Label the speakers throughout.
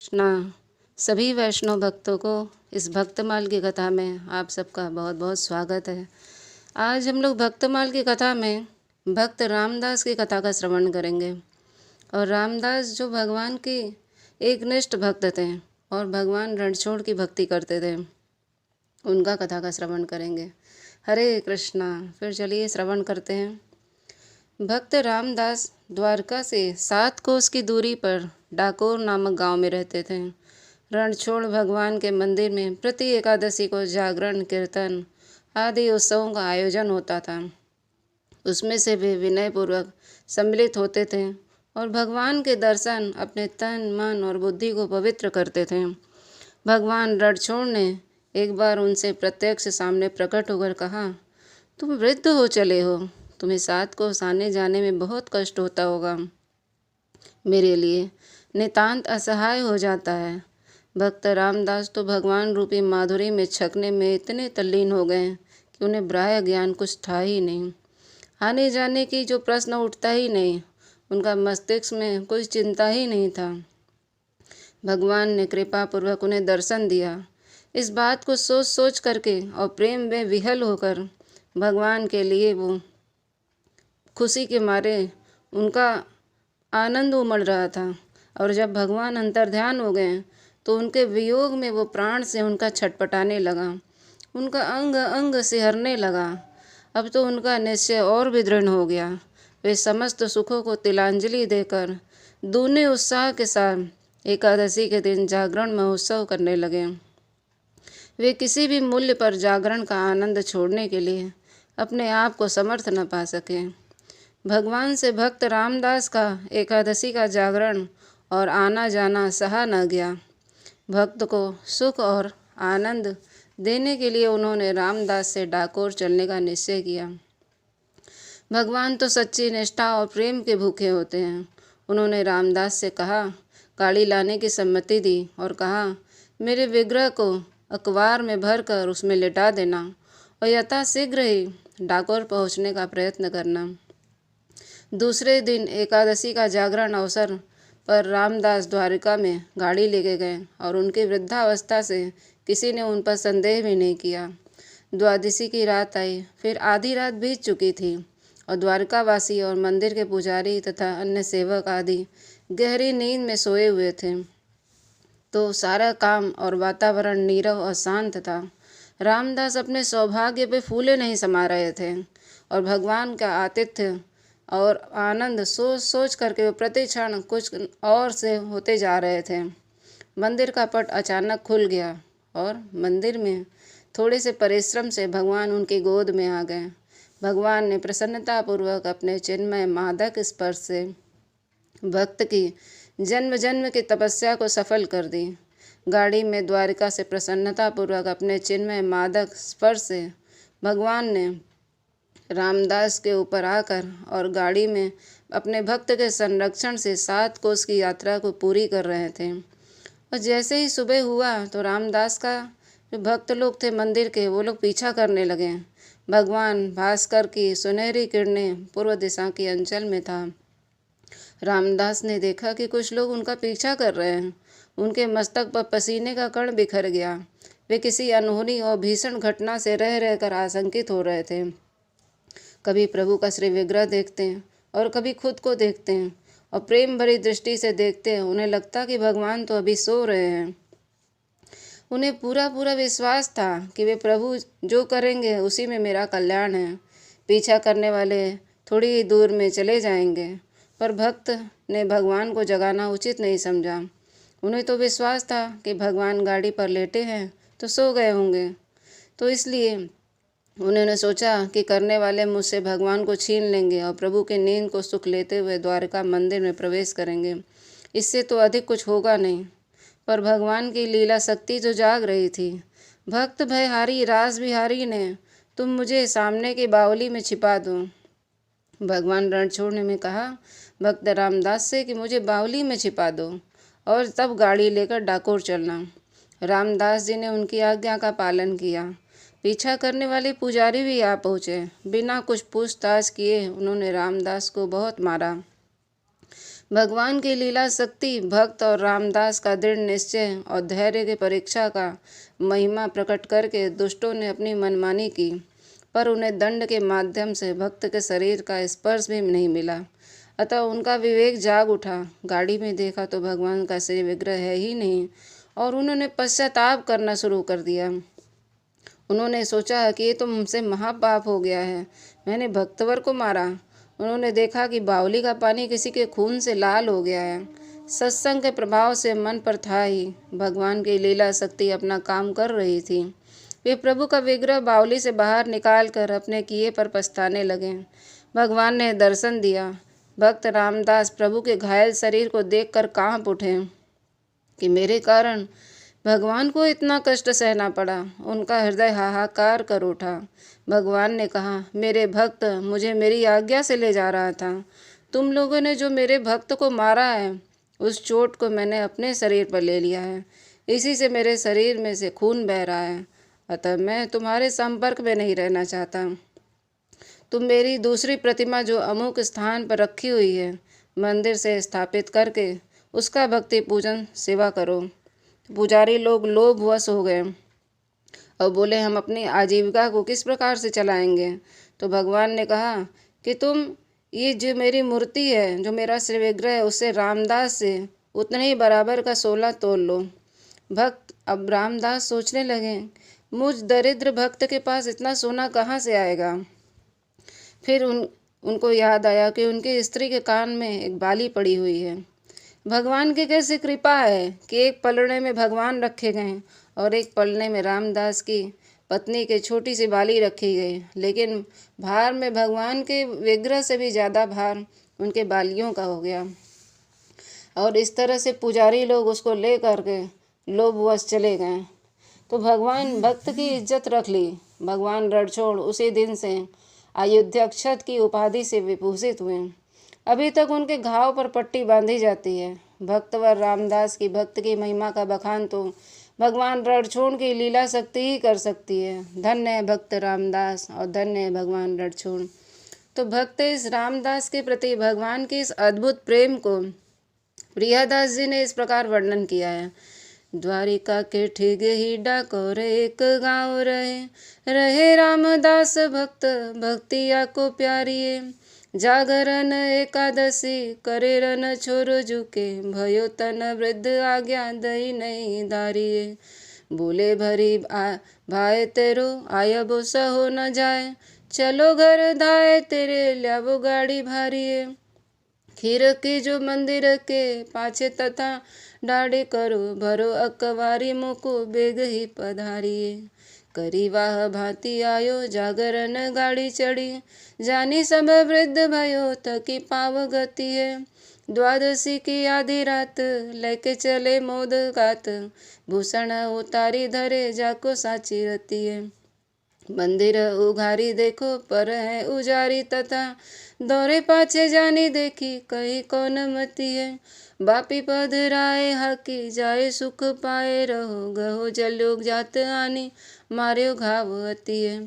Speaker 1: कृष्णा। सभी वैष्णव भक्तों को इस भक्तमाल की कथा में आप सबका बहुत बहुत स्वागत है। आज हम लोग भक्तमाल की कथा में भक्त रामदास की कथा का श्रवण करेंगे। और रामदास जो भगवान की एक निष्ठ भक्त थे और भगवान रणछोड़ की भक्ति करते थे, उनका कथा का श्रवण करेंगे। हरे कृष्णा। फिर चलिए श्रवण करते हैं। भक्त रामदास द्वारका से 7 कोस की दूरी पर डाकोर नामक गांव में रहते थे। रणछोड़ भगवान के मंदिर में प्रति एकादशी को जागरण, कीर्तन आदि उत्सवों का आयोजन होता था। उसमें से वे विनयपूर्वक सम्मिलित होते थे और भगवान के दर्शन अपने तन, मन और बुद्धि को पवित्र करते थे। भगवान रणछोड़ ने एक बार उनसे प्रत्यक्ष सामने प्रकट होकर कहा, तुम वृद्ध हो चले हो, तुम्हें 7 कोस आने जाने में बहुत कष्ट होता होगा। मेरे लिए नितांत असहाय हो जाता है। भक्त रामदास तो भगवान रूपी माधुरी में छकने में इतने तल्लीन हो गए कि उन्हें ब्राह्य ज्ञान कुछ था ही नहीं। आने जाने की जो प्रश्न उठता ही नहीं, उनका मस्तिष्क में कुछ चिंता ही नहीं था। भगवान ने कृपा पूर्वक उन्हें दर्शन दिया। इस बात को सोच सोच करके और प्रेम में विहल होकर भगवान के लिए वो खुशी के मारे उनका आनंद उमड़ रहा था। और जब भगवान अंतर्ध्यान हो गए तो उनके वियोग में वो प्राण से उनका छटपटाने लगा, उनका अंग अंग सिहरने लगा। अब तो उनका निश्चय और भी दृढ़ हो गया। वे समस्त सुखों को तिलांजलि देकर दूने उत्साह के साथ एकादशी के दिन जागरण महोत्सव करने लगे। वे किसी भी मूल्य पर जागरण का आनंद छोड़ने के लिए अपने आप को समर्थ न पा सके। भगवान से भक्त रामदास का एकादशी का जागरण और आना जाना सहा न गया। भक्त को सुख और आनंद देने के लिए उन्होंने रामदास से डाकोर चलने का निश्चय किया। भगवान तो सच्ची निष्ठा और प्रेम के भूखे होते हैं। उन्होंने रामदास से कहा, गाड़ी लाने की सम्मति दी और कहा, मेरे विग्रह को अखबार में भरकर उसमें लिटा देना और यथाशीघ्र ही डाकोर पहुंचने का प्रयत्न करना। दूसरे दिन एकादशी का जागरण अवसर पर रामदास द्वारिका में गाड़ी लेके गए और उनकी वृद्धावस्था से किसी ने उन पर संदेह भी नहीं किया। द्वादशी की रात आई, फिर आधी रात बीत चुकी थी और द्वारकावासी और मंदिर के पुजारी तथा अन्य सेवक आदि गहरी नींद में सोए हुए थे। तो सारा काम और वातावरण नीरव और शांत था। रामदास अपने सौभाग्य पे फूले नहीं समा रहे थे और भगवान का आतिथ्य और आनंद सोच सोच करके वे प्रति क्षण कुछ और से होते जा रहे थे। मंदिर का पट अचानक खुल गया और मंदिर में थोड़े से परिश्रम से भगवान उनकी गोद में आ गए। भगवान ने प्रसन्नतापूर्वक अपने चिन्मय मादक स्पर्श से भक्त की जन्म जन्म की तपस्या को सफल कर दी। गाड़ी में द्वारिका से प्रसन्नतापूर्वक अपने चिन्मय मादक स्पर्श से भगवान ने रामदास के ऊपर आकर और गाड़ी में अपने भक्त के संरक्षण से 7 कोस की यात्रा को पूरी कर रहे थे। और जैसे ही सुबह हुआ तो रामदास का जो भक्त लोग थे मंदिर के, वो लोग पीछा करने लगे। भगवान भास्कर की सुनहरी किरणें पूर्व दिशा की अंचल में था। रामदास ने देखा कि कुछ लोग उनका पीछा कर रहे हैं। उनके मस्तक पर पसीने का कण बिखर गया। वे किसी अनहोनी और भीषण घटना से रह रहकर आशंकित हो रहे थे। कभी प्रभु का श्री विग्रह देखते हैं और कभी खुद को देखते हैं और प्रेम भरी दृष्टि से देखते हैं। उन्हें लगता कि भगवान तो अभी सो रहे हैं। उन्हें पूरा पूरा विश्वास था कि वे प्रभु जो करेंगे उसी में मेरा कल्याण है। पीछा करने वाले थोड़ी ही दूर में चले जाएंगे, पर भक्त ने भगवान को जगाना उचित नहीं समझा। उन्हें तो विश्वास था कि भगवान गाड़ी पर लेटे हैं तो सो गए होंगे, तो इसलिए उन्होंने सोचा कि करने वाले मुझसे भगवान को छीन लेंगे और प्रभु की नींद को सुख लेते हुए द्वारका मंदिर में प्रवेश करेंगे। इससे तो अधिक कुछ होगा नहीं। पर भगवान की लीला शक्ति जो जाग रही थी। भक्त भयहारी रास बिहारी ने, तुम मुझे सामने की बावली में छिपा दो। भगवान रणछोड़ ने कहा भक्त रामदास से कि मुझे बावली में छिपा दो और तब गाड़ी लेकर डाकोर चलना। रामदास जी ने उनकी आज्ञा का पालन किया। पीछा करने वाले पुजारी भी आ पहुँचे। बिना कुछ पूछताछ किए उन्होंने रामदास को बहुत मारा। भगवान की लीला शक्ति, भक्त और रामदास का दृढ़ निश्चय और धैर्य की परीक्षा का महिमा प्रकट करके दुष्टों ने अपनी मनमानी की, पर उन्हें दंड के माध्यम से भक्त के शरीर का स्पर्श भी नहीं मिला। अतः उनका विवेक जाग उठा। गाड़ी में देखा तो भगवान का श्री विग्रह है ही नहीं और उन्होंने पश्चाताप करना शुरू कर दिया। उन्होंने सोचा कि ये तो मुझसे महापाप हो गया है, मैंने भक्तवर को मारा। उन्होंने देखा कि बावली का पानी किसी के खून से लाल हो गया है। सत्संग के प्रभाव से मन पर था ही, भगवान की लीला शक्ति अपना काम कर रही थी। वे प्रभु का विग्रह बावली से बाहर निकालकर अपने किए पर पछताने लगे। भगवान ने दर्शन दिया। भक्त रामदास प्रभु के घायल शरीर को देखकर कांप उठे कि मेरे कारण भगवान को इतना कष्ट सहना पड़ा। उनका हृदय हाहाकार कर उठा। भगवान ने कहा, मेरे भक्त मुझे मेरी आज्ञा से ले जा रहा था। तुम लोगों ने जो मेरे भक्त को मारा है, उस चोट को मैंने अपने शरीर पर ले लिया है। इसी से मेरे शरीर में से खून बह रहा है। अतः मैं तुम्हारे संपर्क में नहीं रहना चाहता। तुम मेरी दूसरी प्रतिमा जो अमुक स्थान पर रखी हुई है, मंदिर से स्थापित करके उसका भक्ति पूजन सेवा करो। पुजारी लोग लोभवश हो गए और बोले, हम अपनी आजीविका को किस प्रकार से चलाएंगे। तो भगवान ने कहा कि तुम ये जो मेरी मूर्ति है, जो मेरा श्री विग्रह है, उससे रामदास से उतने ही बराबर का 16 तोल लो। भक्त अब रामदास सोचने लगे, मुझ दरिद्र भक्त के पास इतना सोना कहाँ से आएगा। फिर उनको याद आया कि उनकी स्त्री के कान में एक बाली पड़ी हुई है। भगवान की कैसी कृपा है कि एक पलड़े में भगवान रखे गए और एक पलड़े में रामदास की पत्नी के छोटी सी बाली रखी गई, लेकिन भार में भगवान के विग्रह से भी ज़्यादा भार उनके बालियों का हो गया। और इस तरह से पुजारी लोग उसको ले करके लोभवश चले गए। तो भगवान भक्त की इज्जत रख ली। भगवान रणछोड़ उसी दिन से अयोध्याक्षत की उपाधि से विभूषित हुए। अभी तक उनके घाव पर पट्टी बांधी जाती है। भक्तवर रामदास की भक्त की महिमा का बखान तो भगवान रणछोड़ की लीला शक्ति ही कर सकती है। धन्य है भक्त रामदास और धन्य है भगवान रणछोड़। तो भक्त इस रामदास के प्रति भगवान के इस अद्भुत प्रेम को प्रियादास जी ने इस प्रकार वर्णन किया है। द्वारिका के ठीक ही डाकोर एक गाँव रहे रामदास भक्त भक्तिया को प्यारिये। जागरण एकादशी करे रन छोर झुके भयो तन वृद्ध आज्ञा दई नहीं धारिये। बोले भरी भाई तेरो आयबो सहो न जाए चलो घर धाए तेरे ल्याबो गाड़ी भारिये। खीर की जो मंदिर के पाछे तथा डाढ़े करो भरो अकवारी मुको बेग ही पधारिये। करी वाह भांति आयो जागरण गाड़ी चढ़ी जानी सब वृद्ध भयो थकी पाव गति है। द्वादशी की आधी रात लेके चले मोद गात भूषण उतारी धरे जाको साची रती है। मंदिर उघारी देखो पर है उजारी तथा दौरे पाछे जानी देखी कहीं कौन मती है। बापी पद राय हाकी जाए सुख पाए रहो गहो जलोग जात आनी मार्यो घाव अति है।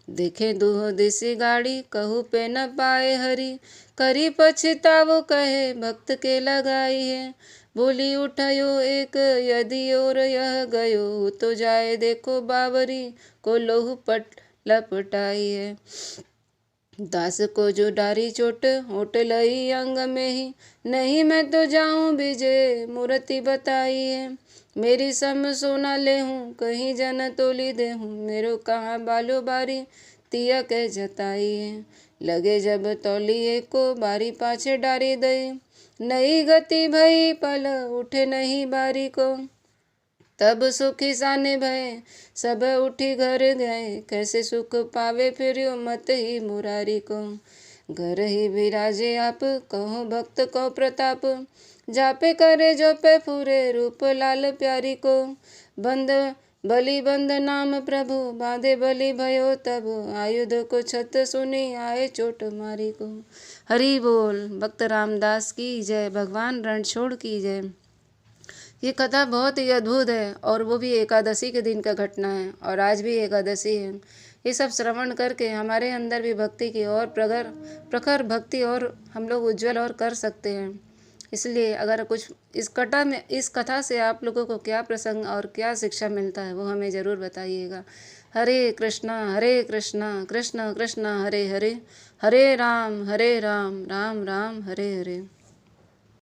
Speaker 1: देखे दुहो दिसी गाड़ी कहू पे न पाए हरी करी पछतावो कहे भक्त के लगाई है। बोली उठायो एक यदि और यह गयो तो जाए देखो बावरी को लोहू पट लपटाई है। दास को जो डारी चोट होट लई अंग में ही नहीं मैं तो जाऊं विजय मूर्ति बताई है। मेरी सम सोना ले हूँ कहीं जन तोली दे हूँ मेरो कहाँ बालो बारी तिया कह जताई है। लगे जब तौलिए को बारी पाछे डारी दई नई गति भई पल उठे नहीं बारी को। तब सुखी साने भय सब उठी घर गए कैसे सुख पावे फिर्यो मत ही मुरारी को। घर ही विराजे आप कहो भक्त को प्रताप जापे करे जो पे फूरे रूप लाल प्यारी को। बंद बलि बंद नाम प्रभु बांधे बलि भयो तब आयुध को छत सुनी आए चोट मारी को। हरि बोल। भक्त रामदास की जय। भगवान रणछोड़ की जय। ये कथा बहुत ही अद्भुत है और वो भी एकादशी के दिन का घटना है और आज भी एकादशी है। ये सब श्रवण करके हमारे अंदर भी भक्ति की और प्रखर भक्ति और हम लोग उज्जवल और कर सकते हैं। इसलिए अगर कुछ इस कथा से आप लोगों को क्या प्रसंग और क्या शिक्षा मिलता है वो हमें ज़रूर बताइएगा। हरे कृष्णा कृष्ण कृष्ण हरे हरे, हरे राम राम राम हरे हरे।